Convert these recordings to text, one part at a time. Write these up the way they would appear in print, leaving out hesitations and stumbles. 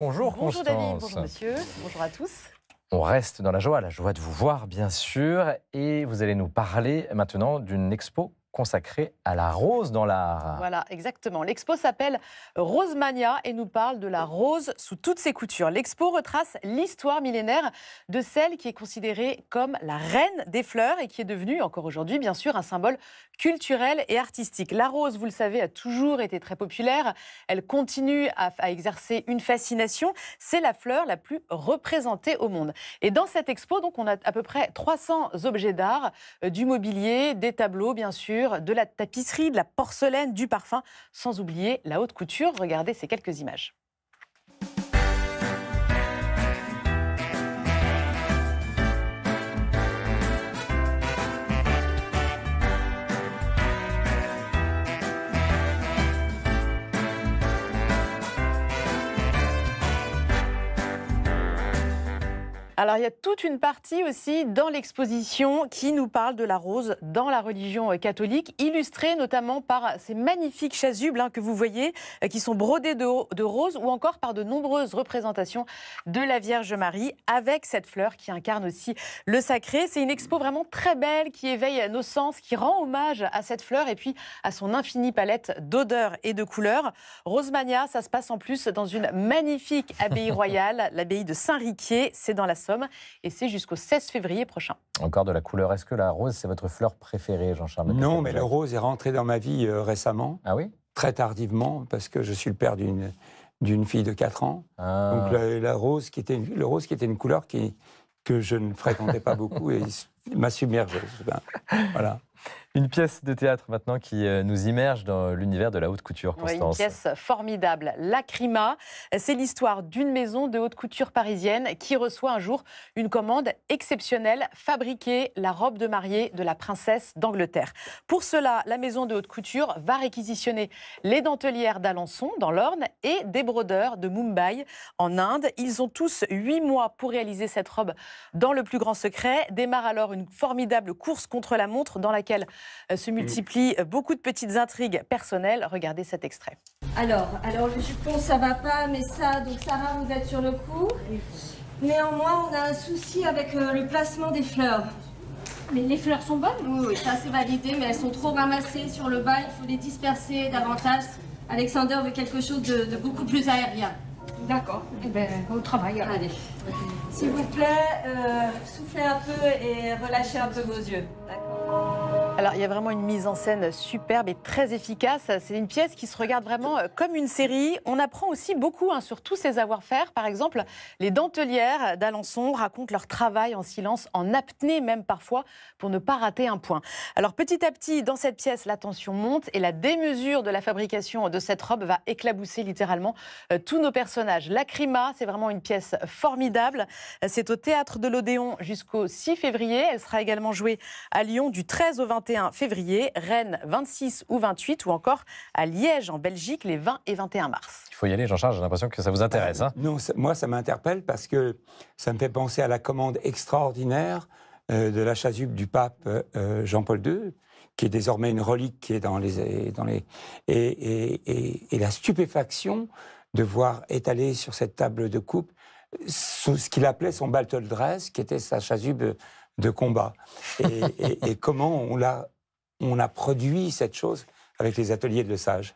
Bonjour Bonjour Constance. David, bonjour monsieur, bonjour à tous. On reste dans la joie de vous voir bien sûr. Et vous allez nous parler maintenant d'une expo consacrée à la rose dans l'art. Voilà, exactement. L'expo s'appelle Rosemania et nous parle de la rose sous toutes ses coutures. L'expo retrace l'histoire millénaire de celle qui est considérée comme la reine des fleurs et qui est devenue, encore aujourd'hui bien sûr, un symbole culturel et artistique. La rose, vous le savez, a toujours été très populaire. Elle continue à exercer une fascination. C'est la fleur la plus représentée au monde. Et dans cette expo, donc, on a à peu près 300 objets d'art, du mobilier, des tableaux bien sûr, de la tapisserie, de la porcelaine, du parfum, sans oublier la haute couture. Regardez ces quelques images. Alors, il y a toute une partie aussi dans l'exposition qui nous parle de la rose dans la religion catholique, illustrée notamment par ces magnifiques chasubles que vous voyez, qui sont brodés de rose, ou encore par de nombreuses représentations de la Vierge Marie, avec cette fleur qui incarne aussi le sacré. C'est une expo vraiment très belle, qui éveille nos sens, qui rend hommage à cette fleur et puis à son infinie palette d'odeurs et de couleurs. Rosemania, ça se passe en plus dans une magnifique abbaye royale, l'abbaye de Saint-Riquier, c'est dans la Somme. Et c'est jusqu'au 16 février prochain. Encore de la couleur. Est-ce que la rose, c'est votre fleur préférée, Jean-Charles? Non, mais le rose est rentré dans ma vie récemment. Ah oui? Très tardivement, parce que je suis le père d'une fille de 4 ans. Ah. Donc le rose qui était une couleur que je ne fréquentais pas beaucoup et m'a submergé. Voilà. Une pièce de théâtre maintenant qui nous immerge dans l'univers de la haute couture, Oui, une Constance. pièce formidable, Lacrima. C'est l'histoire d'une maison de haute couture parisienne qui reçoit un jour une commande exceptionnelle, fabriquer la robe de mariée de la princesse d'Angleterre. Pour cela, la maison de haute couture va réquisitionner les dentelières d'Alençon, dans l'Orne, et des brodeurs de Mumbai, en Inde. Ils ont tous 8 mois pour réaliser cette robe dans le plus grand secret. Démarre alors une formidable course contre la montre dans laquelle se multiplient beaucoup de petites intrigues personnelles. Regardez cet extrait. Alors le jupon ça va pas, mais ça, donc Sarah, vous êtes sur le coup. Néanmoins, on a un souci avec le placement des fleurs. Mais les fleurs sont bonnes? Oui, ça c'est validé, mais elles sont trop ramassées sur le bas, il faut les disperser davantage. Alexander veut quelque chose de beaucoup plus aérien. D'accord, eh ben, au travail. Alors. Allez, s'il vous plaît, soufflez un peu et relâchez un peu vos yeux. Alors, il y a vraiment une mise en scène superbe et très efficace. C'est une pièce qui se regarde vraiment comme une série. On apprend aussi beaucoup sur tous ces savoir-faire. Par exemple, les dentelières d'Alençon racontent leur travail en silence, en apnée même parfois, pour ne pas rater un point. Alors, petit à petit, dans cette pièce, la tension monte et la démesure de la fabrication de cette robe va éclabousser littéralement tous nos personnages. Lacrima, c'est vraiment une pièce formidable. C'est au Théâtre de l'Odéon jusqu'au 6 février. Elle sera également jouée à Lyon du 13 au 21 février, Rennes 26 ou 28 ou encore à Liège en Belgique les 20 et 21 mars. Il faut y aller, Jean-Charles, j'ai l'impression que ça vous intéresse. Non, moi ça m'interpelle parce que ça me fait penser à la commande extraordinaire de la chasuble du pape Jean-Paul II, qui est désormais une relique qui est et la stupéfaction de voir étaler sur cette table de coupe ce qu'il appelait son battle dress, qui était sa chasuble de combat. Et comment on a produit cette chose avec les ateliers de Lesage.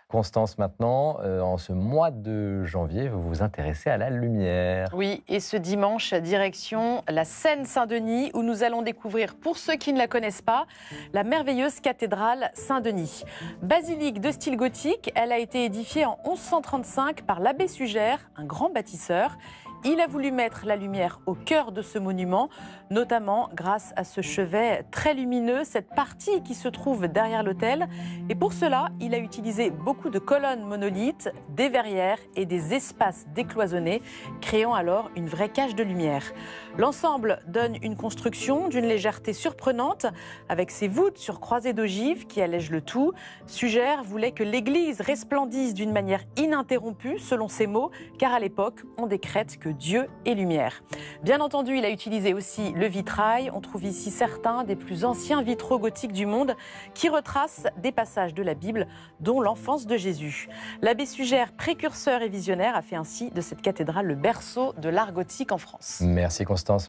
Constance, maintenant, en ce mois de janvier, vous vous intéressez à la lumière. Oui, et ce dimanche, direction la Seine-Saint-Denis, où nous allons découvrir, pour ceux qui ne la connaissent pas, la merveilleuse cathédrale Saint-Denis. Basilique de style gothique, elle a été édifiée en 1135 par l'abbé Sugère, un grand bâtisseur. Il a voulu mettre la lumière au cœur de ce monument, notamment grâce à ce chevet très lumineux, cette partie qui se trouve derrière l'autel. Et pour cela, il a utilisé beaucoup de colonnes monolithes, des verrières et des espaces décloisonnés, créant alors une vraie cage de lumière. L'ensemble donne une construction d'une légèreté surprenante, avec ses voûtes sur croisées d'ogives qui allègent le tout. Sugère voulait que l'église resplendisse d'une manière ininterrompue, selon ses mots, car à l'époque, on décrète que Dieu est lumière. Bien entendu, il a utilisé aussi le vitrail. On trouve ici certains des plus anciens vitraux gothiques du monde qui retracent des passages de la Bible, dont l'enfance de de Jésus. L'abbé Sugère, précurseur et visionnaire, a fait ainsi de cette cathédrale le berceau de l'art gothique en France. Merci Constance.